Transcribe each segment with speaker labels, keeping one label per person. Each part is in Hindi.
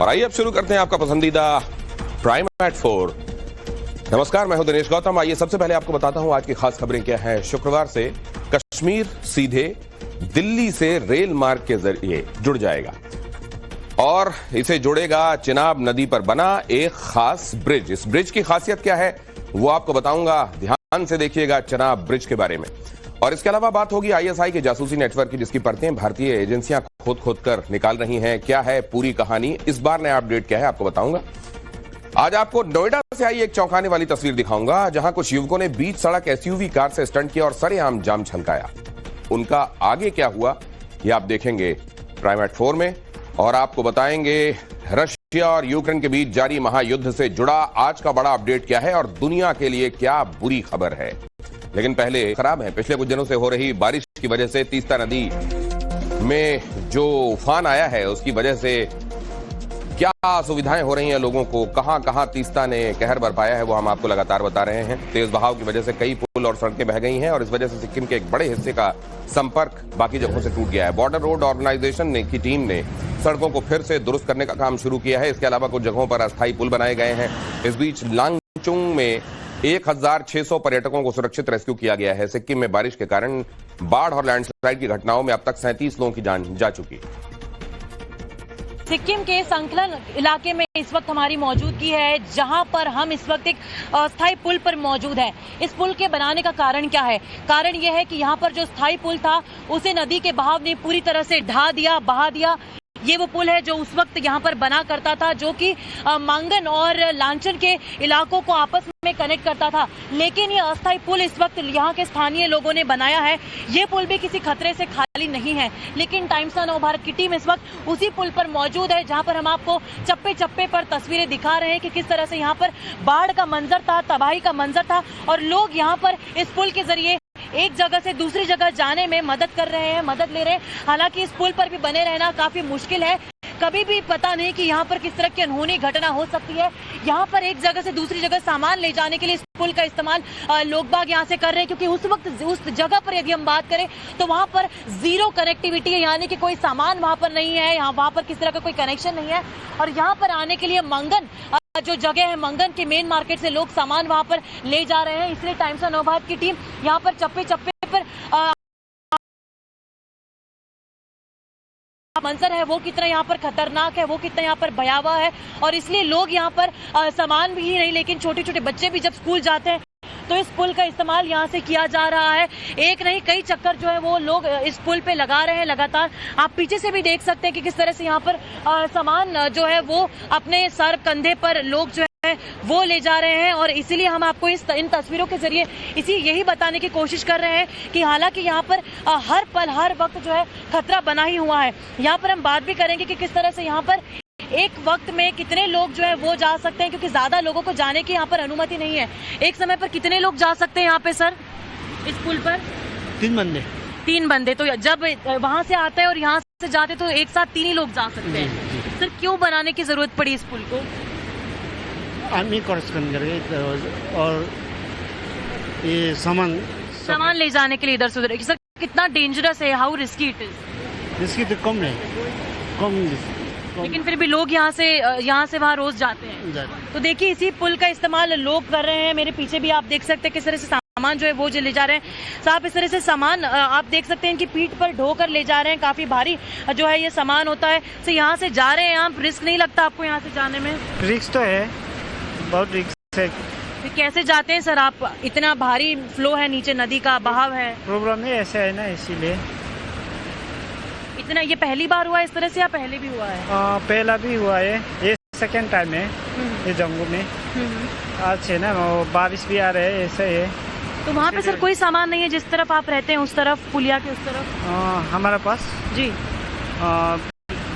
Speaker 1: और आइए अब शुरू करते हैं आपका पसंदीदा प्राइम एट 4। नमस्कार, मैं हूं दिनेश गौतम। आइए सबसे पहले आपको बताता हूं आज की खास खबरें क्या हैं। शुक्रवार से कश्मीर सीधे दिल्ली से रेल मार्ग के जरिए जुड़ जाएगा और इसे जोड़ेगा चिनाब नदी पर बना एक खास ब्रिज। इस ब्रिज की खासियत क्या है वो आपको बताऊंगा, ध्यान से देखिएगा चिनाब ब्रिज के बारे में। और इसके अलावा बात होगी आईएसआई के जासूसी नेटवर्क की, जिसकी परतें भारतीय एजेंसियां खोद कर निकाल रही हैं। क्या है पूरी कहानी, इस बार नया अपडेट क्या है आपको बताऊंगा। आज आपको नोएडा से आई एक चौंकाने वाली तस्वीर दिखाऊंगा, जहां कुछ युवकों ने बीच सड़क एसयूवी कार से स्टंट किया और सरेआम जाम छलकाया। उनका आगे क्या हुआ ये आप देखेंगे प्राइम एट 4 में, और आपको बताएंगे रशिया और यूक्रेन के बीच जारी महायुद्ध से जुड़ा आज का बड़ा अपडेट क्या है और दुनिया के लिए क्या बुरी खबर है। लेकिन पहले खराब है, पिछले कुछ दिनों से हो रही बारिश की वजह से तीस्ता नदी में जो उफान आया है उसकी वजह से क्या सुविधाएं हो रही हैं लोगों को, कहां कहां तीस्ता ने कहर बरपाया है वो हम आपको लगातार बता रहे हैं। तेज बहाव की वजह से कई पुल और सड़कें बह गई हैं और इस वजह से सिक्किम के एक बड़े हिस्से का संपर्क बाकी जगहों से टूट गया है। बॉर्डर रोड ऑर्गेनाइजेशन की टीम ने सड़कों को फिर से दुरुस्त करने का काम शुरू किया है। इसके अलावा कुछ जगहों पर अस्थायी पुल बनाए गए हैं। इस बीच लांगचुंग में 1600 पर्यटकों को सुरक्षित रेस्क्यू किया गया है। सिक्किम में बारिश के कारण बाढ़ और लैंडस्लाइड की घटनाओं में अब तक 37 लोगों की जान जा चुकी है।
Speaker 2: सिक्किम के संकलन इलाके में इस वक्त हमारी मौजूदगी है, जहां पर हम इस वक्त एक अस्थायी पुल पर मौजूद है। इस पुल के बनाने का कारण क्या है? कारण यह है कि यहां पर जो स्थायी पुल था उसे नदी के बहाव ने पूरी तरह से बहा दिया। ये वो पुल है जो उस वक्त यहाँ पर बना करता था, जो कि मांगन और लांचन के इलाकों को आपस में कनेक्ट करता था। लेकिन ये अस्थायी पुल इस वक्त यहाँ के स्थानीय लोगों ने बनाया है। ये पुल भी किसी खतरे से खाली नहीं है। लेकिन टाइम्स नव भारत की टीम इस वक्त उसी पुल पर मौजूद है, जहाँ पर हम आपको चप्पे चप्पे पर तस्वीरें दिखा रहे हैं कि किस तरह से यहाँ पर बाढ़ का मंजर था, तबाही का मंजर था, और लोग यहाँ पर इस पुल के जरिए एक जगह से दूसरी जगह जाने में मदद कर रहे हैं, मदद ले रहे हैं। हालांकि इस पुल पर भी बने रहना काफी मुश्किल है। कभी भी पता नहीं कि यहाँ पर किस तरह की अनहोनी घटना हो सकती है। यहाँ पर एक जगह से दूसरी जगह सामान ले जाने के लिए इस पुल का इस्तेमाल लोग बाग यहाँ से कर रहे हैं, क्योंकि उस वक्त उस जगह पर यदि हम बात करें तो वहाँ पर जीरो कनेक्टिविटी है, यानी कि कोई सामान वहाँ पर नहीं है, वहाँ पर किस तरह का कोई कनेक्शन नहीं है। और यहाँ पर आने के लिए मंगन जो जगह है, मंगन के मेन मार्केट से लोग सामान वहाँ पर ले जा रहे हैं। इसलिए टाइम्स नव भारत की टीम यहाँ पर चप्पे चप्पे पर मंजर है वो कितना यहाँ पर खतरनाक है, वो कितना यहाँ पर भयावह है। और इसलिए लोग यहाँ पर सामान भी ही नहीं, लेकिन छोटे छोटे बच्चे भी जब स्कूल जाते हैं तो इस पुल का इस्तेमाल यहाँ से किया जा रहा है। एक नहीं कई चक्कर जो है वो लोग इस पुल पे लगा रहे हैं लगातार। आप पीछे से भी देख सकते हैं कि किस तरह से यहाँ पर सामान जो है वो अपने सर कंधे पर लोग जो है वो ले जा रहे हैं। और इसीलिए हम आपको इन तस्वीरों के जरिए यही बताने की कोशिश कर रहे हैं कि हालांकि यहाँ पर हर पल हर वक्त जो है खतरा बना ही हुआ है। यहाँ पर हम बात भी करेंगे कि किस तरह से यहाँ पर एक वक्त में कितने लोग जो है वो जा सकते हैं, क्योंकि ज्यादा लोगों को जाने की यहाँ पर अनुमति नहीं है। एक समय पर कितने लोग जा सकते हैं यहाँ पे सर इस पुल पर? 3 बंदे। तो जब वहाँ से आते हैं और यहाँ से जाते तो एक साथ 3 ही लोग जा सकते हैं। सर क्यों बनाने की जरूरत पड़ी इस पुल को?
Speaker 3: आर्मी कॉरेस्पॉन्ड करके और ये सामान
Speaker 2: ले जाने के लिए इधर से उधर। सर कितना डेंजरस है, how risky it is?
Speaker 3: Risky तो कम
Speaker 2: लेकिन फिर भी लोग यहाँ से वहाँ रोज जाते हैं। तो देखिए इसी पुल का इस्तेमाल लोग कर रहे हैं। मेरे पीछे भी आप देख सकते हैं किस तरह से सामान जो है वो ले जा रहे हैं। साहब इस तरह से सामान आप देख सकते हैं इनकी पीठ पर ढोकर ले जा रहे हैं। काफी भारी जो है ये सामान होता है। तो यहाँ से जा रहे हैं आप, रिस्क नहीं लगता आपको यहाँ से जाने में?
Speaker 3: रिस्क तो है, बहुत रिस्क है।
Speaker 2: फिर कैसे जाते हैं सर आप? इतना भारी फ्लो है, नीचे नदी का बहाव है।
Speaker 3: प्रॉब्लम नहीं ऐसे है ना, इसीलिए
Speaker 2: इतना। ये पहली बार हुआ इस तरह से या पहले भी हुआ है?
Speaker 3: पहला भी हुआ है, ये सेकंड टाइम है ये जम्मू में। आज है ना बारिश भी आ रहे है, ऐसे है।
Speaker 2: तो वहाँ पे सर कोई सामान नहीं है जिस तरफ आप रहते हैं, उस तरफ पुलिया के उस तरफ?
Speaker 3: हमारे पास जी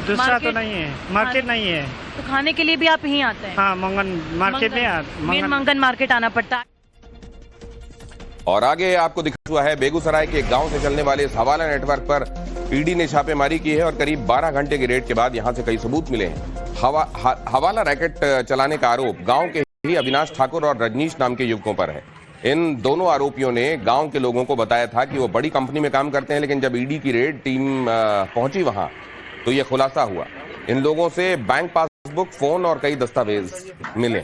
Speaker 3: दूसरा तो नहीं है, मार्केट नहीं है।
Speaker 2: तो खाने के लिए भी आप यहीं आते हैं?
Speaker 3: हाँ, मंगन मार्केट में
Speaker 2: मंगन मार्केट आना पड़ता है।
Speaker 1: और आगे आपको दिखा हुआ है बेगूसराय के एक गांव से चलने वाले इस हवाला नेटवर्क पर ईडी ने छापेमारी की है और करीब 12 घंटे के रेड के बाद यहां से कई सबूत मिले हैं। हवाला रैकेट चलाने का आरोप गांव के ही अविनाश ठाकुर और रजनीश नाम के युवकों पर है। इन दोनों आरोपियों ने गांव के लोगों को बताया था कि वो बड़ी कंपनी में काम करते हैं, लेकिन जब ईडी की रेड टीम पहुंची वहां तो यह खुलासा हुआ। इन लोगों से बैंक पासबुक चेकबुक, फोन और कई दस्तावेज मिले।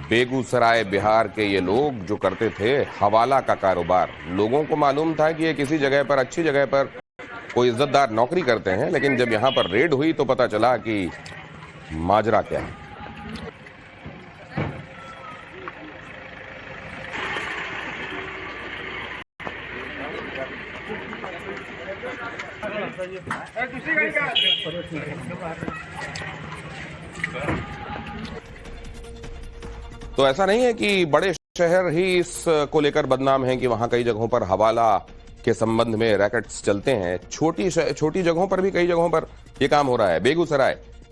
Speaker 1: बेगूसराय बिहार के ये लोग जो करते थे हवाला का कारोबार, लोगों को मालूम था कि ये किसी जगह पर, अच्छी जगह पर कोई इज्जतदार नौकरी करते हैं, लेकिन जब यहां पर रेड हुई तो पता चला कि माजरा क्या है। तो ऐसा नहीं है कि बड़े शहर ही इसको लेकर बदनाम हैं कि वहां कई जगहों पर हवाला के संबंध में रैकेट्स चलते हैं। छोटी जगहों पर भी कई जगहों पर यह काम हो रहा है।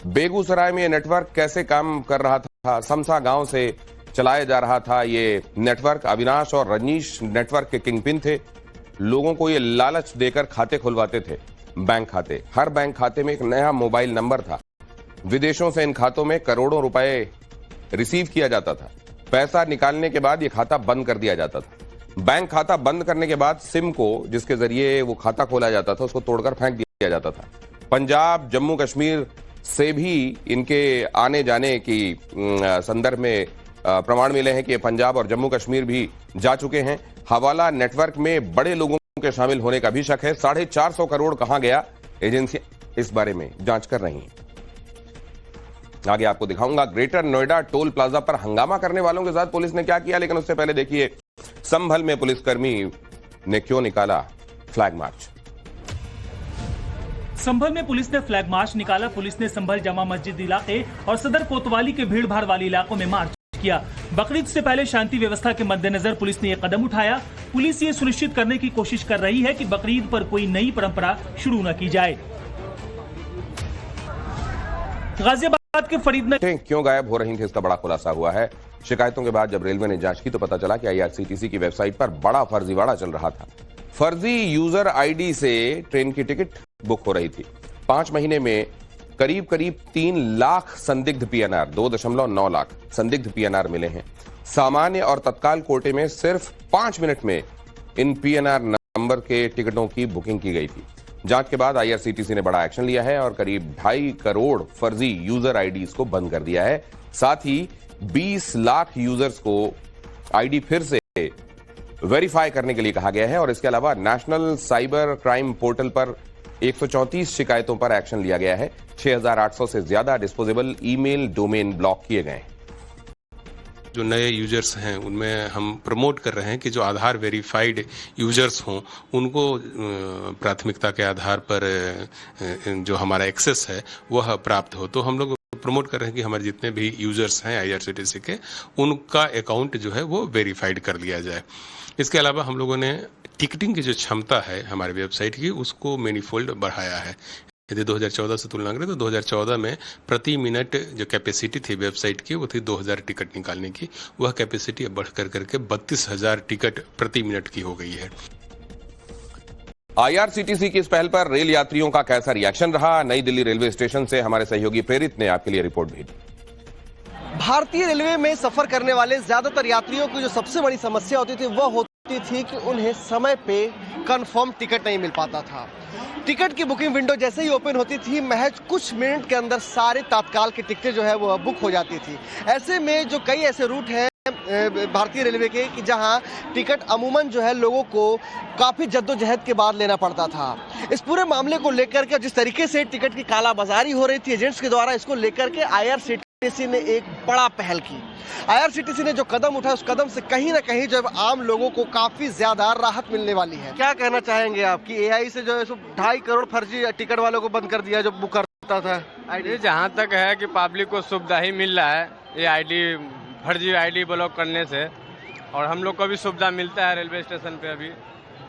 Speaker 1: बेगूसराय में नेटवर्क कैसे काम कर रहा था? समसा गांव से चलाया जा रहा था ये नेटवर्क। अविनाश और रजनीश नेटवर्क के किंगपिन थे। लोगों को ये लालच देकर खाते खुलवाते थे, बैंक खाते। हर बैंक खाते में एक नया मोबाइल नंबर था। विदेशों से इन खातों में करोड़ों रुपए रिसीव किया जाता था। पैसा निकालने के बाद ये खाता बंद कर दिया जाता था। बैंक खाता बंद करने के बाद सिम को, जिसके जरिए वो खाता खोला जाता था, उसको तोड़कर फेंक दिया जाता था। पंजाब, जम्मू कश्मीर से भी इनके आने जाने की संदर्भ में प्रमाण मिले हैं कि ये पंजाब और जम्मू कश्मीर भी जा चुके हैं। हवाला नेटवर्क में बड़े लोगों के शामिल होने का भी शक है। 450 करोड़ कहां गया, एजेंसियां इस बारे में जांच कर रही हैं। आगे आपको दिखाऊंगा ग्रेटर नोएडा टोल प्लाजा पर हंगामा करने वालों के साथ पुलिस ने क्या किया, लेकिन उससे पहले देखिए संभल में पुलिसकर्मी ने क्यों निकाला फ्लैग मार्च।
Speaker 4: संभल में पुलिस ने फ्लैग मार्च निकाला। पुलिस ने संभल जामा मस्जिद इलाके और सदर कोतवाली के भीड़ भाड़ वाले इलाकों में मार्च किया। बकरीद से पहले शांति व्यवस्था के मद्देनजर पुलिस ने यह कदम उठाया। पुलिस ये सुनिश्चित करने की कोशिश कर रही है कि बकरीद पर कोई नई परंपरा शुरू न की जाए। गाजियाबाद के फरीदनगर
Speaker 1: क्यों गायब हो रही थी, इसका बड़ा खुलासा हुआ है। शिकायतों के बाद जब रेलवे ने जांच की तो पता चला कि आईआरसीटीसी की वेबसाइट पर बड़ा फर्जीवाड़ा चल रहा था। फर्जी यूजर आईडी से ट्रेन की टिकट बुक हो रही थी। 5 महीने में करीब 3 लाख संदिग्ध पीएनआर, 2.9 लाख संदिग्ध पीएनआर मिले हैं। सामान्य और तत्काल कोटे में सिर्फ 5 मिनट में इन पीएनआर नंबर के टिकटों की बुकिंग की गई थी। जांच के बाद आईआरसीटीसी ने बड़ा एक्शन लिया है और करीब 2.5 करोड़ फर्जी यूजर आईडीज को बंद कर दिया है। साथ ही 20 लाख यूजर्स को आईडी फिर से वेरीफाई करने के लिए कहा गया है और इसके अलावा नेशनल साइबर क्राइम पोर्टल पर 134 शिकायतों पर एक्शन लिया गया है। 6,800 से ज्यादा डिस्पोजेबल ईमेल डोमेन ब्लॉक किए गए हैं।
Speaker 5: जो नए यूजर्स हैं उनमें हम प्रमोट कर रहे हैं कि जो आधार वेरीफाइड यूजर्स हों उनको प्राथमिकता के आधार पर जो हमारा एक्सेस है वह प्राप्त हो। तो हम लोग प्रमोट कर रहे हैं कि हमारे जितने भी यूजर्स हैं आईआरसीटीसी के, उनका अकाउंट जो है वो वेरीफाइड कर लिया जाए। इसके अलावा हम लोगों ने टिकटिंग की जो क्षमता है हमारी वेबसाइट की, उसको मैनीफोल्ड बढ़ाया है। यदि 2014 से तुलना करें तो 2014 में प्रति मिनट जो कैपेसिटी थी वेबसाइट की वो थी 2000 टिकट निकालने की। वह कैपेसिटी अब बढ़कर करके 32,000 टिकट प्रति मिनट की हो गई है।
Speaker 1: आईआरसीटीसी की इस पहल पर रेल यात्रियों का कैसा रिएक्शन रहा, नई दिल्ली रेलवे स्टेशन से हमारे सहयोगी प्रेरित ने आपके लिए रिपोर्ट भेजी।
Speaker 6: भारतीय रेलवे में सफर करने वाले ज्यादातर यात्रियों की जो सबसे बड़ी समस्या होती थी वह होती थी कि उन्हें समय पे कंफर्म टिकट नहीं मिल पाता था। टिकट की बुकिंग विंडो जैसे ही ओपन होती थी, महज कुछ मिनट के अंदर सारे तत्काल की टिकटें जो है वो बुक हो जाती थी। ऐसे में जो कई ऐसे रूट हैं भारतीय रेलवे के कि जहां टिकट अमूमन जो है लोगों को काफी जद्दोजहद के बाद लेना पड़ता था। इस पूरे मामले को लेकर के जिस तरीके से टिकट की कालाबाजारी हो रही थी एजेंट्स के द्वारा, इसको लेकर के आईआरसीटीसी ने एक बड़ा पहल की। आईआरसीटीसी ने जो कदम उठाया उस कदम से कहीं ना कहीं जो आम लोगों को काफी ज्यादा राहत मिलने वाली है। क्या कहना चाहेंगे आप कि एआई से जो है 2.5 करोड़ फर्जी टिकट वालों को बंद कर दिया जो बुक करता था?
Speaker 7: जहाँ तक है कि पब्लिक को सुविधा ही मिल रहा है ये आईडी, फर्जी आईडी ब्लॉक करने से, और हम लोग को भी सुविधा मिलता है। रेलवे स्टेशन पे अभी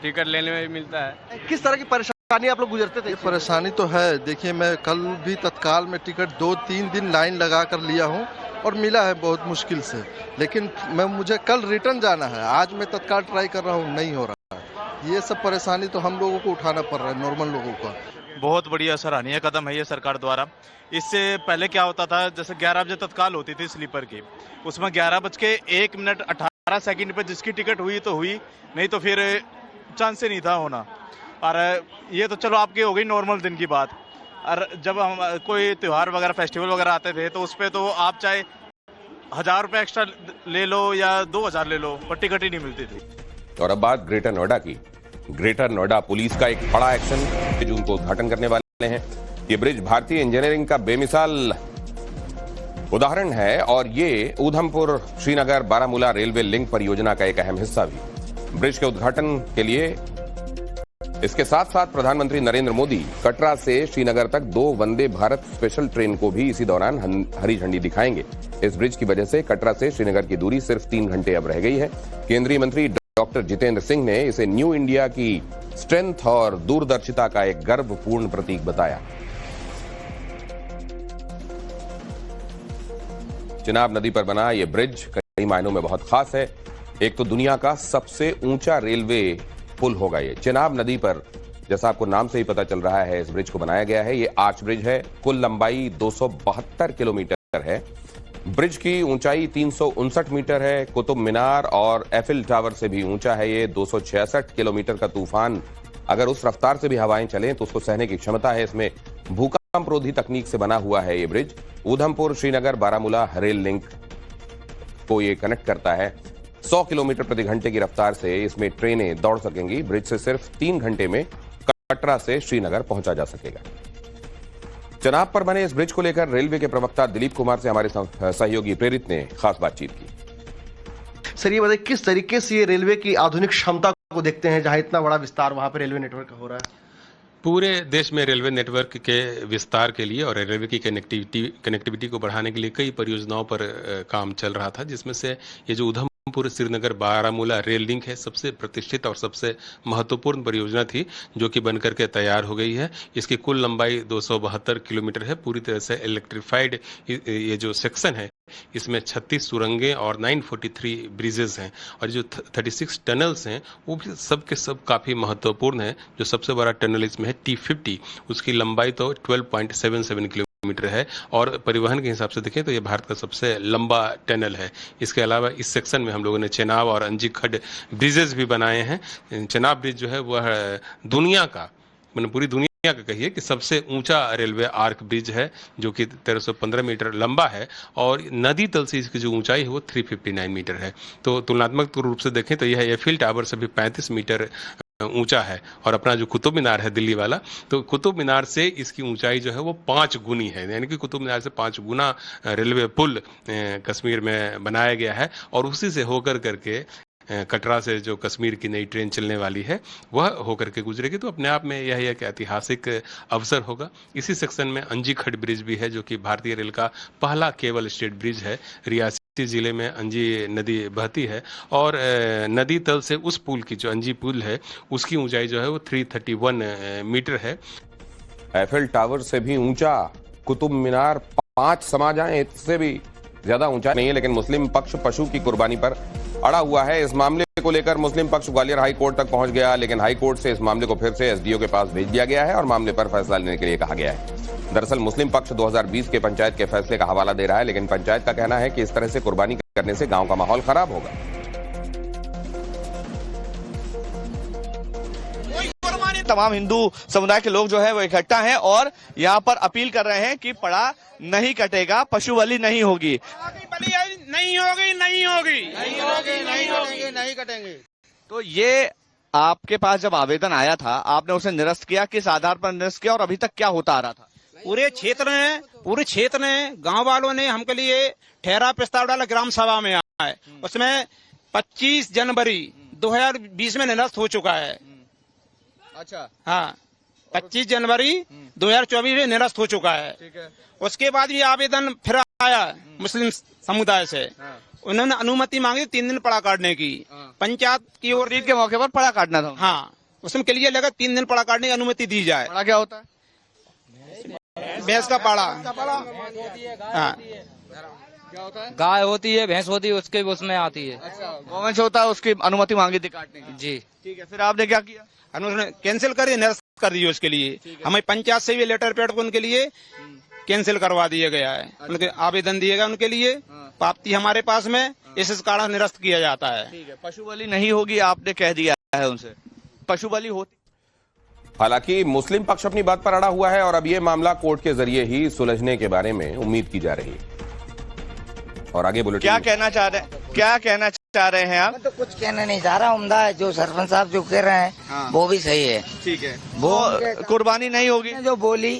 Speaker 7: टिकट लेने में भी मिलता है।
Speaker 6: किस तरह की परेशानी आप लोग गुजरते थे?
Speaker 8: परेशानी तो है। देखिए, मैं कल भी तत्काल में टिकट 2-3 दिन लाइन लगा कर लिया हूँ और मिला है बहुत मुश्किल से, लेकिन मुझे कल रिटर्न जाना है। आज मैं तत्काल ट्राई कर रहा हूँ, नहीं हो रहा है। ये सब परेशानी तो हम लोगों को उठाना पड़ रहा है, नॉर्मल लोगों का।
Speaker 9: बहुत बढ़िया सराहनीय कदम है ये सरकार द्वारा। इससे पहले क्या होता था, जैसे 11 बजे तत्काल होती थी स्लीपर की, उसमें 11:01:18 पे जिसकी टिकट हुई तो हुई, नहीं तो फिर चांस ही नहीं था होना। और ये तो चलो आपकी हो गई नॉर्मल दिन की बात। और जब हम कोई त्योहार वगैरह फेस्टिवल वगैरह आते थे तो उस पे तो आप चाहे 1000 रुपये एक्स्ट्रा ले लो या 2000 ले लो, पर टिकट ही नहीं मिलती थी।
Speaker 1: और अब बात ग्रेटर नोएडा की। ग्रेटर नोएडा पुलिस का एक बड़ा एक्शन जून को उद्घाटन करने वाले हैं। ये ब्रिज भारतीय इंजीनियरिंग का बेमिसाल उदाहरण है और ये उधमपुर श्रीनगर बारामूला रेलवे लिंक परियोजना का एक अहम हिस्सा भी। ब्रिज के उद्घाटन के लिए इसके साथ साथ प्रधानमंत्री नरेंद्र मोदी कटरा से श्रीनगर तक 2 वंदे भारत स्पेशल ट्रेन को भी इसी दौरान हरी झंडी दिखाएंगे। इस ब्रिज की वजह से कटरा से श्रीनगर की दूरी सिर्फ 3 घंटे अब रह गई है। केंद्रीय मंत्री डॉक्टर जितेंद्र सिंह ने इसे न्यू इंडिया की स्ट्रेंथ और दूरदर्शिता का एक गर्वपूर्ण प्रतीक बताया। चिनाब नदी पर बना यह ब्रिज कई मायनों में बहुत खास है। एक तो दुनिया का सबसे ऊंचा रेलवे पुल होगा ये। चिनाब नदी पर, जैसा आपको नाम से ही पता चल रहा है, इस ब्रिज को बनाया गया है। ये आर्च ब्रिज है। कुल लंबाई 272 किलोमीटर है। ब्रिज की ऊंचाई 359 मीटर है। कुतुब मीनार और एफिल टावर से भी ऊंचा है ये। 266 किलोमीटर का तूफान अगर उस रफ्तार से भी हवाएं चलें तो उसको सहने की क्षमता है। इसमें भूकंप रोधी तकनीक से बना हुआ है ये bridge. Udhampur Srinagar Baramulla rail link को ये कनेक्ट करता है। 100 किलोमीटर प्रति घंटे की रफ्तार से इसमें ट्रेनें दौड़ सकेंगी। ब्रिज से सिर्फ 3 घंटे में कटरा से श्रीनगर पहुंचा जा सकेगा। चिनाब पर बने इस ब्रिज को लेकर रेलवे के प्रवक्ता दिलीप कुमार से हमारे सहयोगी प्रेरित ने खास बातचीत की।
Speaker 6: सर, ये बताइए किस तरीके से ये रेलवे की आधुनिक क्षमता को देखते हैं, जहां इतना बड़ा विस्तार वहां पर रेलवे नेटवर्क का हो रहा है?
Speaker 5: पूरे देश में रेलवे नेटवर्क के विस्तार के लिए और रेलवे की कनेक्टिविटी को बढ़ाने के लिए कई परियोजनाओं पर काम चल रहा था, जिसमें से ये जो उधमपुर श्रीनगर बारामूला रेल लिंक है सबसे प्रतिष्ठित और सबसे महत्वपूर्ण परियोजना थी, जो कि बनकर के तैयार हो गई है। इसकी कुल लंबाई 272 किलोमीटर है। पूरी तरह से इलेक्ट्रीफाइड ये जो सेक्शन है, इसमें 36 सुरंगें और 943 ब्रिजेस हैं और जो 36 टनल्स हैं वो भी सब के सब काफ़ी महत्वपूर्ण हैं। जो सबसे बड़ा टनल इसमें है T50, उसकी लंबाई तो 12.77 किलोमीटर है और परिवहन के हिसाब से देखें तो ये भारत का सबसे लंबा टनल है। इसके अलावा इस सेक्शन में हम लोगों ने चेनाब और अंजी खड्ड ब्रिजेस भी बनाए हैं। चेनाब ब्रिज जो है वह दुनिया का, मैंने पूरी दुनिया का कहिए कि सबसे ऊंचा रेलवे आर्क ब्रिज है, जो कि 1315 मीटर लंबा है और नदी तल से इसकी जो ऊंचाई है वो 359 मीटर है। तो तुलनात्मक रूप से देखें तो यह एफिल टावर से भी 35 मीटर ऊंचा है। और अपना जो कुतुब मीनार है दिल्ली वाला, तो कुतुब मीनार से इसकी ऊंचाई जो है वो 5 गुनी है, यानी कि कुतुब मीनार से 5 गुना रेलवे पुल कश्मीर में बनाया गया है और उसी से होकर करके कटरा से जो कश्मीर की नई ट्रेन चलने वाली है वह होकर के गुजरेगी। तो अपने आप में यह एक ऐतिहासिक अवसर होगा। इसी सेक्शन में अंजी खड्ड ब्रिज भी है, जो कि भारतीय रेल का पहला केबल स्टेट ब्रिज है। रियासी जिले में अंजी नदी बहती है और नदी तल से उस पुल की, जो अंजी पुल है, उसकी ऊंचाई जो है वो 331 मीटर है।
Speaker 1: एफिल टावर से भी ऊंचा कुतुब मीनार 5 समा जाए, इससे भी ज्यादा ऊंचा नहीं है। लेकिन मुस्लिम पक्ष पशु की कुर्बानी पर अड़ा हुआ है। इस मामले को लेकर मुस्लिम पक्ष ग्वालियर हाई कोर्ट तक पहुंच गया, लेकिन हाई कोर्ट से इस मामले को फिर से एसडीओ के पास भेज दिया गया है और मामले पर फैसला लेने के लिए कहा गया है। दरअसल मुस्लिम पक्ष 2020 के पंचायत के फैसले का हवाला दे रहा है, लेकिन पंचायत का कहना है कि इस तरह से कुर्बानी करने से गांव का माहौल खराब होगा।
Speaker 10: तमाम हिंदू समुदाय के लोग जो है वो इकट्ठा हैं और यहाँ पर अपील कर रहे हैं कि पड़ा नहीं कटेगा, पशु बलि नहीं होगी।
Speaker 11: नहीं कटेंगे।
Speaker 10: तो ये आपके पास जब आवेदन आया था, आपने उसे निरस्त किया, किस आधार पर निरस्त किया और अभी तक क्या होता आ रहा था?
Speaker 11: पूरे क्षेत्र में गांव वालों ने हमके लिए ठहरा प्रस्ताव डाला, ग्राम सभा में आया है। उसमें 25 जनवरी 2020 में निरस्त हो चुका है।
Speaker 10: अच्छा,
Speaker 11: हाँ, 25 जनवरी 2024 में निरस्त हो चुका है।
Speaker 10: ठीक है।
Speaker 11: उसके बाद भी आवेदन फिर आया मुस्लिम समुदाय से।
Speaker 10: हाँ।
Speaker 11: उन्होंने अनुमति मांगी 3 दिन पड़ा काटने की।
Speaker 10: हाँ।
Speaker 11: पंचायत की ओर
Speaker 10: ईद के मौके पर पड़ा काटना था।
Speaker 11: हाँ, उसमें के लिए लगा 3 दिन पड़ा काटने की अनुमति दी जाए।
Speaker 10: पड़ा क्या होता है?
Speaker 11: भैंस का पाड़ा। हाँ,
Speaker 10: क्या होता है?
Speaker 12: गाय होती है, भैंस होती है, उसके उसमें आती है।
Speaker 10: अच्छा, गौवंश होता है, उसकी अनुमति मांगी थी काटने की।
Speaker 12: जी
Speaker 10: ठीक है, फिर आपने क्या किया?
Speaker 11: उन्होंने कैंसिल कर दिया, निरस्त कर दिया। उसके लिए हमें पंचायत से भी लेटर पेड को उनके लिए कैंसिल करवा दिया गया है। उनके आवेदन दिए गए उनके लिए, प्राप्ति हमारे पास में, इस कारण निरस्त किया जाता है।
Speaker 10: ठीक है, पशु बलि नहीं होगी आपने कह दिया है उनसे। पशु बलि होती
Speaker 1: हालांकि मुस्लिम पक्ष अपनी बात पर अड़ा हुआ है और अब यह मामला कोर्ट के जरिए ही सुलझने के बारे में उम्मीद की जा रही है। और आगे बुलेटिन
Speaker 10: क्या कहना चाह रहे हैं आप?
Speaker 13: मैं तो कुछ कहना नहीं चाह रहा। उम्दा है जो सरपंच साहब जो कह रहे हैं वो भी सही है।
Speaker 10: ठीक है, वो कुर्बानी नहीं होगी
Speaker 13: जो बोली,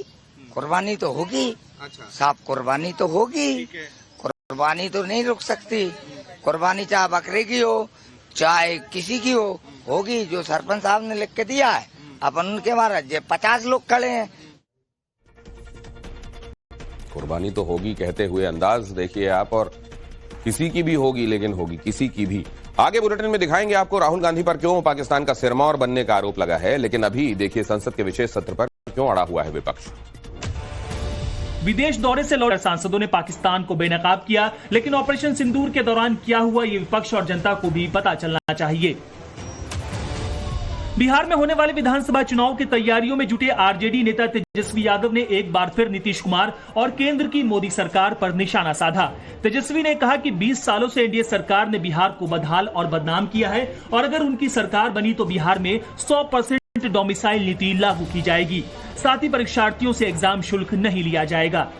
Speaker 13: कुर्बानी तो होगी।
Speaker 10: अच्छा,
Speaker 13: साफ कुर्बानी तो होगी। कुर्बानी तो नहीं रुक सकती। कुर्बानी चाहे बकरे की हो चाहे किसी की होगी। जो सरपंच साहब ने लिख के दिया है अपन उनके महाराज 50 लोग खड़े हैं।
Speaker 1: कुर्बानी तो होगी कहते हुए अंदाज देखिए आप, और किसी की भी होगी, लेकिन होगी किसी की भी। आगे बुलेटिन में दिखाएंगे आपको राहुल गांधी पर क्यों पाकिस्तान का सिरमौर बनने का आरोप लगा है, लेकिन अभी देखिए संसद के विशेष सत्र पर क्यों अड़ा हुआ है विपक्ष।
Speaker 4: विदेश दौरे से लौटे सांसदों ने पाकिस्तान को बेनकाब किया, लेकिन ऑपरेशन सिंदूर के दौरान क्या हुआ ये विपक्ष और जनता को भी पता चलना चाहिए। बिहार में होने वाले विधानसभा चुनाव की तैयारियों में जुटे आरजेडी नेता तेजस्वी यादव ने एक बार फिर नीतीश कुमार और केंद्र की मोदी सरकार पर निशाना साधा। तेजस्वी ने कहा कि 20 सालों से एनडीए सरकार ने बिहार को बदहाल और बदनाम किया है और अगर उनकी सरकार बनी तो बिहार में 100% डोमिसाइल नीति लागू की जाएगी। साथ ही परीक्षार्थियों से एग्जाम शुल्क नहीं लिया जाएगा।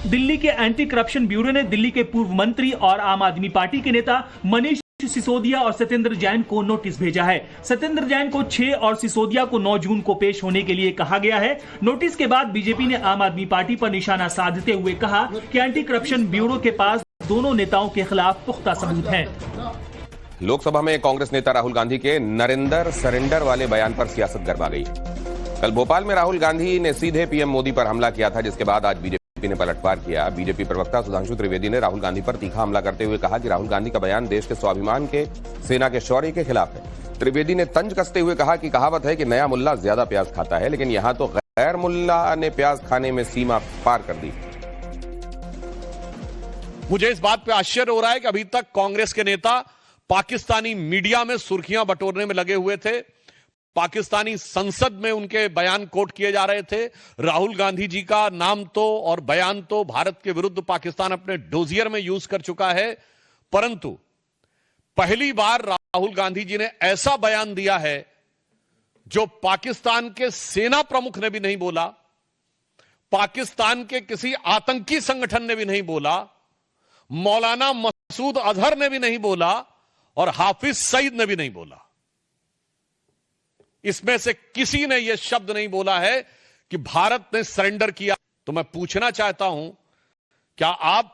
Speaker 4: दिल्ली के एंटी करप्शन ब्यूरो ने दिल्ली के पूर्व मंत्री और आम आदमी पार्टी के नेता मनीष सिसोदिया और सत्येंद्र जैन को नोटिस भेजा है। सत्येंद्र जैन को 6 और सिसोदिया को 9 जून को पेश होने के लिए कहा गया है। नोटिस के बाद बीजेपी ने आम आदमी पार्टी पर निशाना साधते हुए कहा कि एंटी करप्शन ब्यूरो के पास दोनों नेताओं के खिलाफ पुख्ता सबूत हैं।
Speaker 1: लोकसभा में कांग्रेस नेता राहुल गांधी के नरेंद्र सरेंडर वाले बयान पर सियासत गरमा गई। कल भोपाल में राहुल गांधी ने सीधे पीएम मोदी पर हमला किया था, जिसके बाद आज बीजेपी ने पलटवार किया। बीजेपी प्रवक्ता सुधांशु त्रिवेदी ने राहुल गांधी पर तीखा हमला करते हुए कहा कि राहुल गांधी का बयान देश के स्वाभिमान के, सेना के शौर्य के खिलाफ है। त्रिवेदी ने तंज कसते हुए कहा कि कहावत है कि नया मुल्ला ज्यादा प्याज खाता है, लेकिन यहां तो गैर मुल्ला ने प्याज खाने में सीमा पार कर दी।
Speaker 14: मुझे इस बात पे आश्चर्य हो रहा है कि अभी तक कांग्रेस के नेता पाकिस्तानी मीडिया में सुर्खियां बटोरने में लगे हुए थे। पाकिस्तानी संसद में उनके बयान कोट किए जा रहे थे। राहुल गांधी जी का नाम तो और बयान तो भारत के विरुद्ध पाकिस्तान अपने डोजियर में यूज कर चुका है, परंतु पहली बार राहुल गांधी जी ने ऐसा बयान दिया है जो पाकिस्तान के सेना प्रमुख ने भी नहीं बोला, पाकिस्तान के किसी आतंकी संगठन ने भी नहीं बोला, मौलाना मसूद अजहर ने भी नहीं बोला और हाफिज सईद ने भी नहीं बोला। इसमें से किसी ने यह शब्द नहीं बोला है कि भारत ने सरेंडर किया। तो मैं पूछना चाहता हूं, क्या आप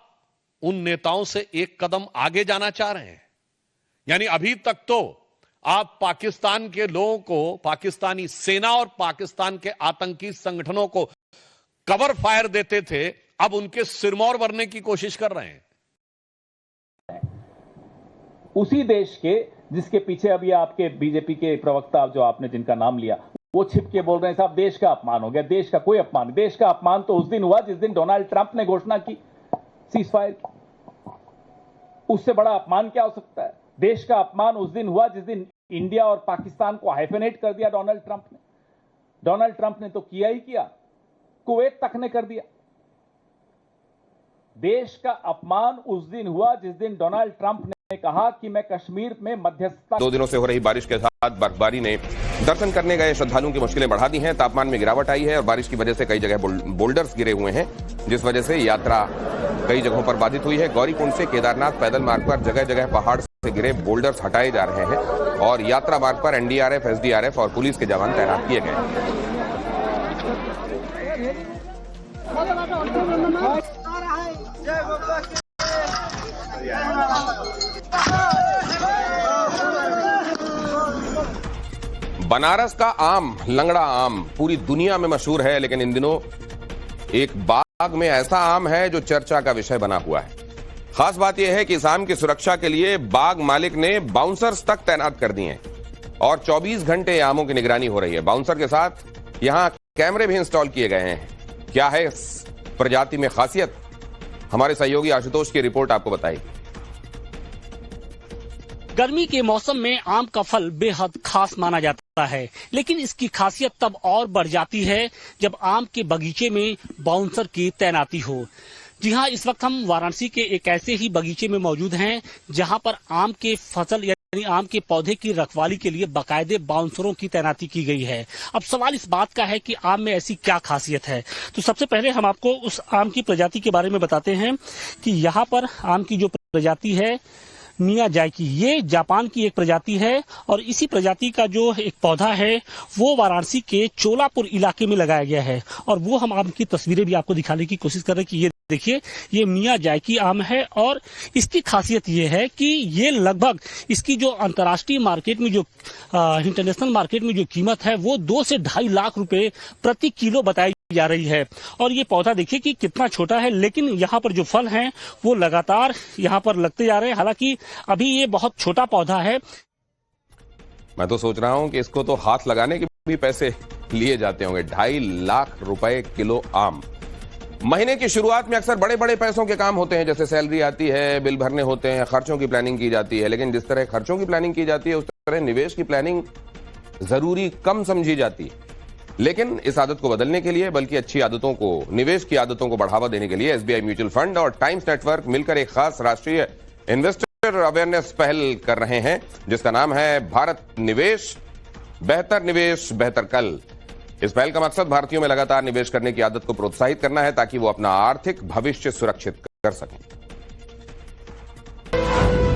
Speaker 14: उन नेताओं से एक कदम आगे जाना चाह रहे हैं? यानी अभी तक तो आप पाकिस्तान के लोगों को, पाकिस्तानी सेना और पाकिस्तान के आतंकी संगठनों को कवर फायर देते थे, अब उनके सिरमौर भरने की कोशिश कर रहे हैं।
Speaker 15: उसी देश के जिसके पीछे अभी आपके बीजेपी के प्रवक्ता जो आपने जिनका नाम लिया वो छिप के बोल रहे हैं साहब देश का अपमान हो गया। देश का कोई अपमान नहीं। देश का अपमान तो उस दिन हुआ जिस दिन डोनाल्ड ट्रंप ने घोषणा की सीज फायर की। उससे बड़ा अपमान क्या हो सकता है? देश का अपमान उस दिन हुआ जिस दिन इंडिया और पाकिस्तान को हाइफेनेट कर दिया डोनाल्ड ट्रंप ने। डोनाल्ड ट्रंप ने तो किया ही किया, कुवैत तक ने कर दिया। देश का अपमान उस दिन हुआ जिस दिन डोनाल्ड ट्रंप ने कहा कि मैं कश्मीर में मध्यस्थता।
Speaker 1: 2 दिनों से हो रही बारिश के साथ बर्फबारी ने दर्शन करने गए श्रद्धालुओं की मुश्किलें बढ़ा दी हैं। तापमान में गिरावट आई है और बारिश की वजह से कई जगह बोल्डर्स गिरे हुए हैं, जिस वजह से यात्रा कई जगहों पर बाधित हुई है। गौरीकुंड से केदारनाथ पैदल मार्ग पर जगह जगह पहाड़ से गिरे बोल्डर्स हटाए जा रहे हैं और यात्रा मार्ग पर एनडीआरएफ, एसडीआरएफ और पुलिस के जवान तैनात किए गए। बनारस का आम, लंगड़ा आम, पूरी दुनिया में मशहूर है, लेकिन इन दिनों एक बाग में ऐसा आम है जो चर्चा का विषय बना हुआ है। खास बात यह है कि इस आम की सुरक्षा के लिए बाग मालिक ने बाउंसर्स तक तैनात कर दिए हैं और 24 घंटे आमों की निगरानी हो रही है। बाउंसर के साथ यहां कैमरे भी इंस्टॉल किए गए हैं। क्या है इस प्रजाति में खासियत? हमारे सहयोगी आशुतोष की रिपोर्ट आपको बताएगी।
Speaker 16: गर्मी के मौसम में आम का फल बेहद खास माना जाता है, लेकिन इसकी खासियत तब और बढ़ जाती है जब आम के बगीचे में बाउंसर की तैनाती हो। जी हाँ, इस वक्त हम वाराणसी के एक ऐसे ही बगीचे में मौजूद हैं जहां पर आम के फसल यानी आम के पौधे की रखवाली के लिए बाकायदे बाउंसरों की तैनाती की गई है। अब सवाल इस बात का है कि आम में ऐसी क्या खासियत है। तो सबसे पहले हम आपको उस आम की प्रजाति के बारे में बताते हैं कि यहाँ पर आम की जो प्रजाति है मियाजाकी, ये जापान की एक प्रजाति है और इसी प्रजाति का जो एक पौधा है वो वाराणसी के चोलापुर इलाके में लगाया गया है। और वो हम आम की तस्वीरें भी आपको दिखाने की कोशिश कर रहे हैं कि ये देखिए, ये मियाजाकी आम है और इसकी खासियत ये है कि ये लगभग इसकी जो अंतर्राष्ट्रीय मार्केट में जो इंटरनेशनल मार्केट में जो कीमत है वो 2 से 2.5 लाख रुपए प्रति किलो बताई जा रही है। और ये पौधा देखिए कि कितना छोटा है, लेकिन यहाँ पर जो फल हैं वो लगातार यहाँ पर लगते जा रहे हैं। हालांकि अभी ये बहुत छोटा पौधा है।
Speaker 1: मैं तो सोच रहा हूं कि इसको तो हाथ लगाने के भी पैसे लिए जाते होंगे। 2.5 लाख रुपए किलो आम। महीने की शुरुआत में अक्सर बड़े बड़े पैसों के काम होते हैं, जैसे सैलरी आती है, बिल भरने होते हैं, खर्चों की प्लानिंग की जाती है। लेकिन जिस तरह खर्चों की प्लानिंग की जाती है उस तरह निवेश की प्लानिंग जरूरी कम समझी जाती है। लेकिन इस आदत को बदलने के लिए, बल्कि अच्छी आदतों को, निवेश की आदतों को बढ़ावा देने के लिए एसबीआई म्यूचुअल फंड और टाइम्स नेटवर्क मिलकर एक खास राष्ट्रीय इन्वेस्टर अवेयरनेस पहल कर रहे हैं, जिसका नाम है भारत निवेश, बेहतर कल। इस पहल का मकसद भारतीयों में लगातार निवेश करने की आदत को प्रोत्साहित करना है ताकि वो अपना आर्थिक भविष्य सुरक्षित कर सकें।